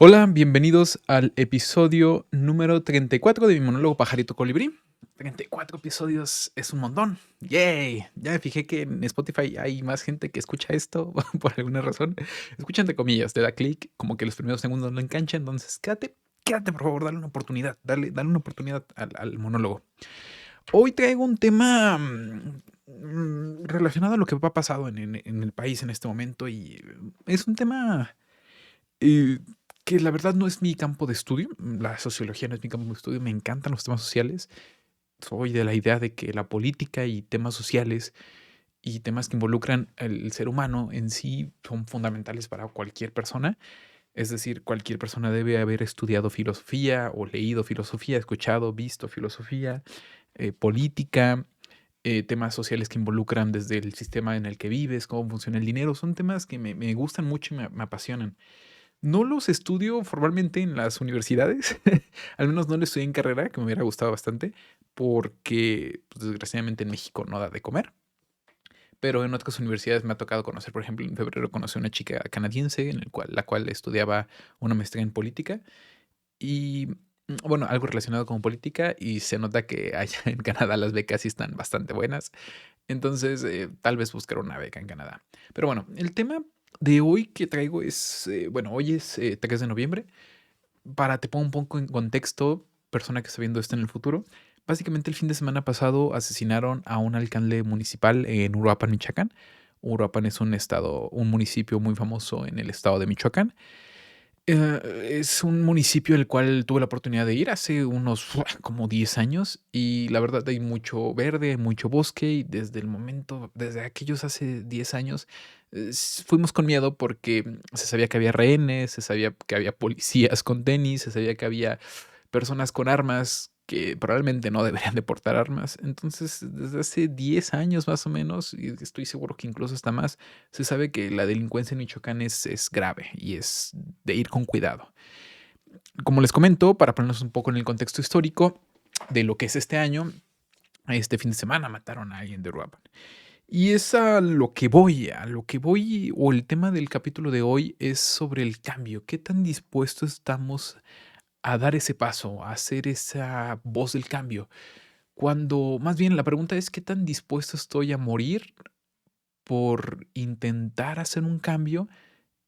Hola, bienvenidos al episodio número 34 de mi monólogo Pajarito Colibrí. 34 episodios es un montón. ¡Yay! Ya me fijé que en Spotify hay más gente que escucha esto por alguna razón. Escucha entre comillas, te da clic, como que los primeros segundos no engancha, entonces quédate por favor, dale una oportunidad, dale una oportunidad al monólogo. Hoy traigo un tema relacionado a lo que ha pasado en el país en este momento y es un tema eh, que la verdad no es mi campo de estudio. La sociología no es mi campo de estudio. Me encantan los temas sociales. Soy de la idea de que la política y temas sociales y temas que involucran al ser humano en sí son fundamentales para cualquier persona. Es decir, cualquier persona debe haber estudiado filosofía o leído filosofía, escuchado, visto filosofía, política, temas sociales que involucran desde el sistema en el que vives, cómo funciona el dinero. Son temas que me gustan mucho y me apasionan. No los estudio formalmente en las universidades, al menos no lo estudié en carrera, que me hubiera gustado bastante, porque, pues, desgraciadamente en México no da de comer, pero en otras universidades me ha tocado conocer, por ejemplo, en febrero conocí a una chica canadiense la cual estudiaba una maestría en política y, bueno, algo relacionado con política, y se nota que allá en Canadá las becas sí están bastante buenas. Entonces, tal vez buscar una beca en Canadá. Pero bueno, el tema de hoy que traigo es, bueno, hoy es 3 de noviembre. Te pongo un poco en contexto, persona que está viendo esto en el futuro. Básicamente el fin de semana pasado asesinaron a un alcalde municipal en Uruapan, Michoacán. Uruapan es un estado, un municipio muy famoso en el estado de Michoacán. Es un municipio el cual tuve la oportunidad de ir hace unos como 10 años y la verdad hay mucho verde, mucho bosque y desde aquellos hace 10 años, fuimos con miedo porque se sabía que había rehenes, se sabía que había policías con tenis, se sabía que había personas con armas que probablemente no deberían de portar armas. Entonces, desde hace 10 años más o menos, y estoy seguro que incluso hasta más, se sabe que la delincuencia en Michoacán es grave y es de ir con cuidado. Como les comento, para ponernos un poco en el contexto histórico de lo que es este año, este fin de semana mataron a alguien de Uruapan. Y es a lo que voy, o el tema del capítulo de hoy es sobre el cambio. ¿Qué tan dispuestos estamos a dar ese paso, a hacer esa voz del cambio? Cuando, más bien, la pregunta es: ¿qué tan dispuesto estoy a morir por intentar hacer un cambio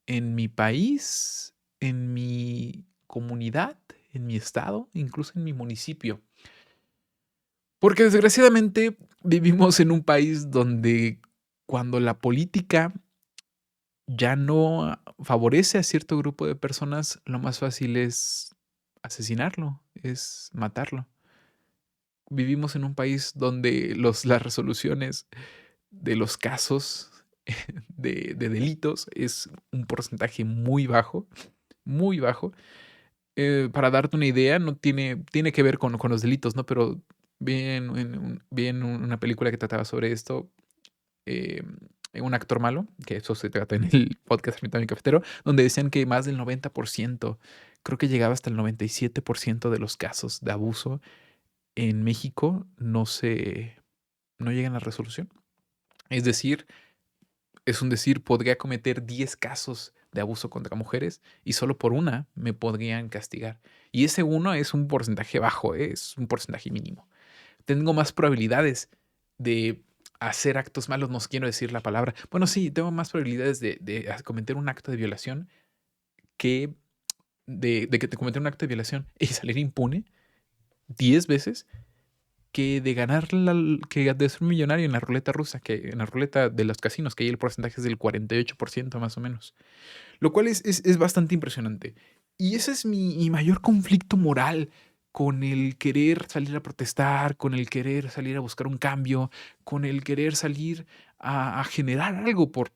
en mi país, en mi comunidad, en mi estado, incluso en mi municipio? Porque desgraciadamente vivimos en un país donde cuando la política ya no favorece a cierto grupo de personas, lo más fácil es asesinarlo, es matarlo. Vivimos en un país donde las resoluciones de los casos de delitos es un porcentaje muy bajo, muy bajo. Para darte una idea, no tiene que ver con los delitos, ¿no? Pero vi en una película que trataba sobre esto, em, un actor malo, que eso se trata en el podcast Ermitaño y Cafetero, donde decían que más del 90%, creo que llegaba hasta el 97% de los casos de abuso en México no llegan a resolución. Es decir, podría cometer 10 casos de abuso contra mujeres y solo por una me podrían castigar. Y ese uno es un porcentaje bajo, es un porcentaje mínimo. Tengo más probabilidades de hacer actos malos, no quiero decir la palabra. Bueno, sí, tengo más probabilidades de cometer un acto de violación que de que te cometer un acto de violación y salir impune 10 veces que de ganar que de ser millonario en la ruleta rusa, que en la ruleta de los casinos, que ahí el porcentaje es del 48% más o menos. Lo cual es bastante impresionante. Y ese es mi mayor conflicto moral con el querer salir a protestar, con el querer salir a buscar un cambio, con el querer salir a generar algo por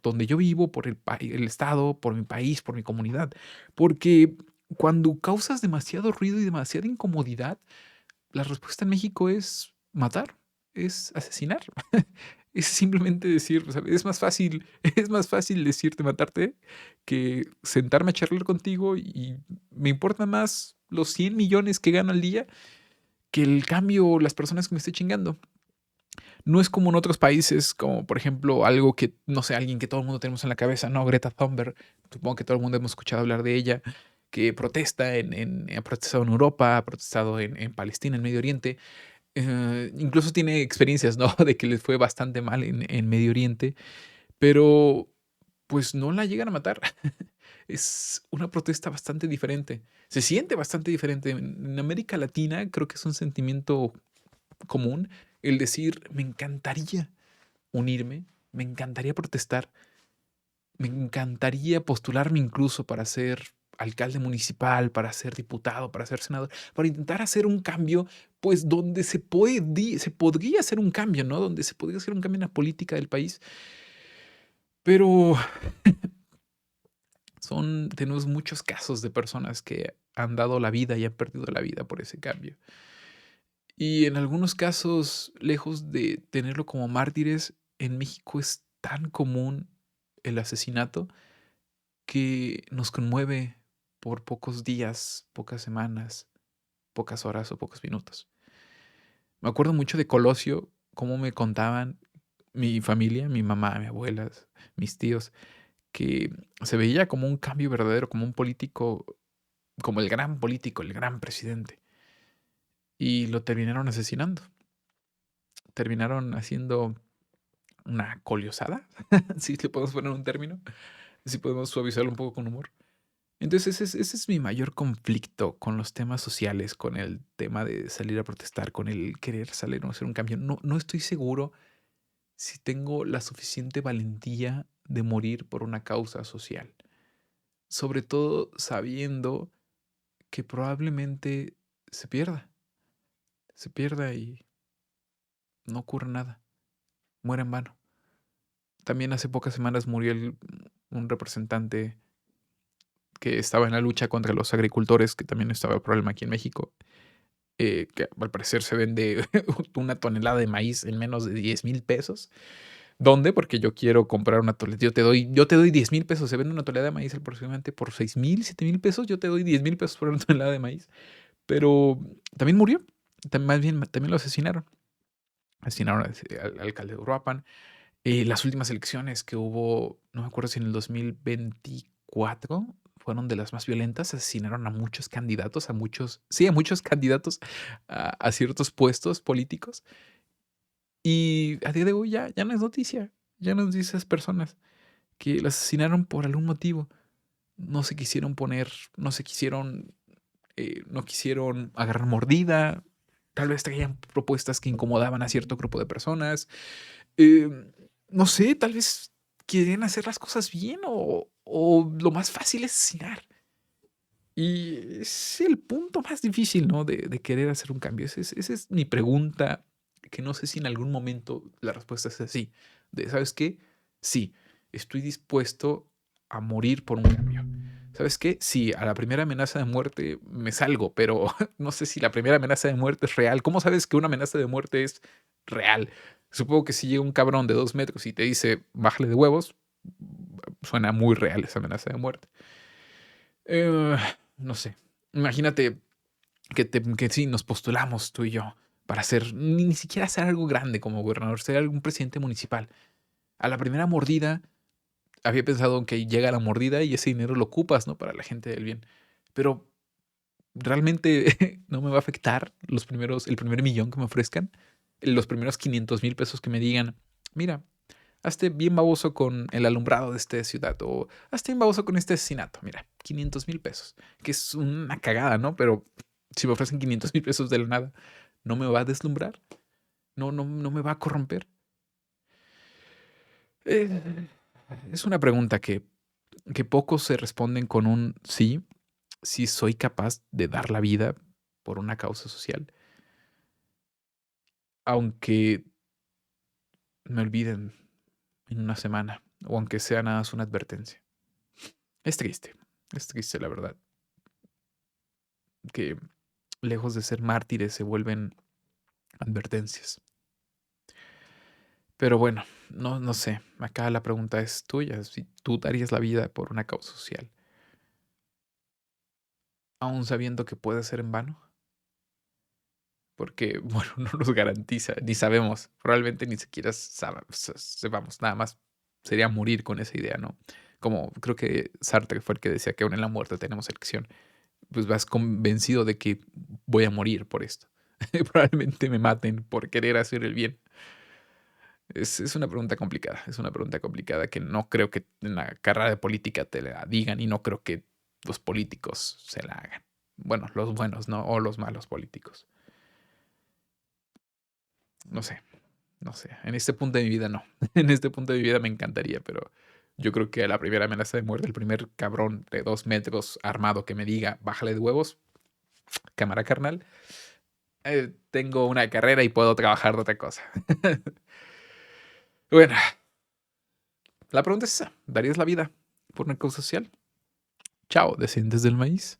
donde yo vivo, por el estado, por mi país, por mi comunidad. Porque cuando causas demasiado ruido y demasiada incomodidad, la respuesta en México es matar, es asesinar. Es simplemente decir, o sea, es más fácil decirte matarte que sentarme a charlar contigo y me importan más los 100 millones que gano al día que el cambio o las personas que me esté chingando. No es como en otros países, como por ejemplo algo que, no sé, alguien que todo el mundo tenemos en la cabeza, ¿no? Greta Thunberg, supongo que todo el mundo hemos escuchado hablar de ella, que protesta ha protestado en Europa, ha protestado en Palestina, en Medio Oriente. Incluso tiene experiencias, ¿no? De que les fue bastante mal en Medio Oriente, pero pues no la llegan a matar. Es una protesta bastante diferente. Se siente bastante diferente. En América Latina creo que es un sentimiento común el decir, me encantaría unirme, me encantaría protestar, me encantaría postularme incluso para ser alcalde municipal, para ser diputado, para ser senador, para intentar hacer un cambio, pues donde se podría hacer un cambio, ¿no? Donde se podría hacer un cambio en la política del país. Pero tenemos muchos casos de personas que han dado la vida y han perdido la vida por ese cambio. Y en algunos casos, lejos de tenerlo como mártires, en México es tan común el asesinato que nos conmueve por pocos días, pocas semanas, pocas horas o pocos minutos. Me acuerdo mucho de Colosio, cómo me contaban mi familia, mi mamá, mi abuela, mis tíos, que se veía como un cambio verdadero, como un político, como el gran político, el gran presidente. Y lo terminaron asesinando. Terminaron haciendo una coliosada, si le podemos poner un término, si podemos suavizarlo un poco con humor. Entonces, ese es mi mayor conflicto con los temas sociales, con el tema de salir a protestar, con el querer salir o hacer un cambio. No estoy seguro si tengo la suficiente valentía de morir por una causa social. Sobre todo sabiendo que probablemente se pierda, se pierda y no ocurra nada, muera en vano. También hace pocas semanas murió un representante que estaba en la lucha contra los agricultores, que también estaba el problema aquí en México, que al parecer se vende una tonelada de maíz en menos de 10,000 pesos. ¿Dónde? Porque yo quiero comprar una tonelada. Yo te doy 10,000 pesos. Se vende una tonelada de maíz aproximadamente por 6,000, 7,000 pesos. Yo te doy 10,000 pesos por una tonelada de maíz. Pero también murió. Más bien, también lo asesinaron. Asesinaron al alcalde de Uruapan. Las últimas elecciones que hubo, no me acuerdo si en el 2024 fueron de las más violentas, asesinaron a muchos candidatos, a muchos candidatos a ciertos puestos políticos. Y a día de hoy ya no es noticia, ya no es de esas personas que las asesinaron por algún motivo. No se quisieron poner, no se quisieron, no quisieron agarrar mordida, tal vez traían propuestas que incomodaban a cierto grupo de personas. Em, no sé, tal vez quieren hacer las cosas bien o lo más fácil es asesinar. Y es el punto más difícil, ¿no? De querer hacer un cambio. Esa es mi pregunta, que no sé si en algún momento la respuesta es así. ¿Sabes qué? Sí, estoy dispuesto a morir por un cambio. ¿Sabes qué? Sí, a la primera amenaza de muerte me salgo, pero no sé si la primera amenaza de muerte es real. ¿Cómo sabes que una amenaza de muerte es real? Supongo que si llega un cabrón de 2 metros y te dice, bájale de huevos, suena muy real esa amenaza de muerte. Eh, no sé. Imagínate que sí, nos postulamos tú y yo para hacer, ni siquiera hacer algo grande como gobernador, ser algún presidente municipal. A la primera mordida, había pensado que llega la mordida y ese dinero lo ocupas, ¿no? Para la gente del bien. Pero realmente no me va a afectar el primer millón que me ofrezcan, los primeros 500,000 pesos que me digan, mira, hazte bien baboso con el alumbrado de esta ciudad o hazte bien baboso con este asesinato. Mira, 500,000 pesos, que es una cagada, ¿no? Pero si me ofrecen 500,000 pesos de la nada, ¿no me va a deslumbrar? ¿No me va a corromper? Eh, es una pregunta que pocos se responden con un sí, sí soy capaz de dar la vida por una causa social, aunque me olviden en una semana o aunque sea nada más una advertencia. Es triste la verdad, que lejos de ser mártires se vuelven advertencias. Pero bueno, no sé, acá la pregunta es tuya, si tú darías la vida por una causa social, aún sabiendo que puede ser en vano, porque, bueno, no nos garantiza, ni sabemos, probablemente ni siquiera sepamos, nada más sería morir con esa idea, ¿no? Como creo que Sartre fue el que decía que aún en la muerte tenemos elección. Pues vas convencido de que voy a morir por esto. Probablemente me maten por querer hacer el bien. Es una pregunta complicada, es una pregunta complicada que no creo que en la carrera de política te la digan y no creo que los políticos se la hagan. Bueno, los buenos, ¿no? O los malos políticos. No sé, no sé. En este punto de mi vida no. En este punto de mi vida me encantaría, pero yo creo que a la primera amenaza de muerte, el primer cabrón de 2 metros armado que me diga, bájale de huevos, cámara carnal, tengo una carrera y puedo trabajar de otra cosa. Bueno, la pregunta es esa. ¿Darías la vida por una causa social? Chao, descendientes del maíz.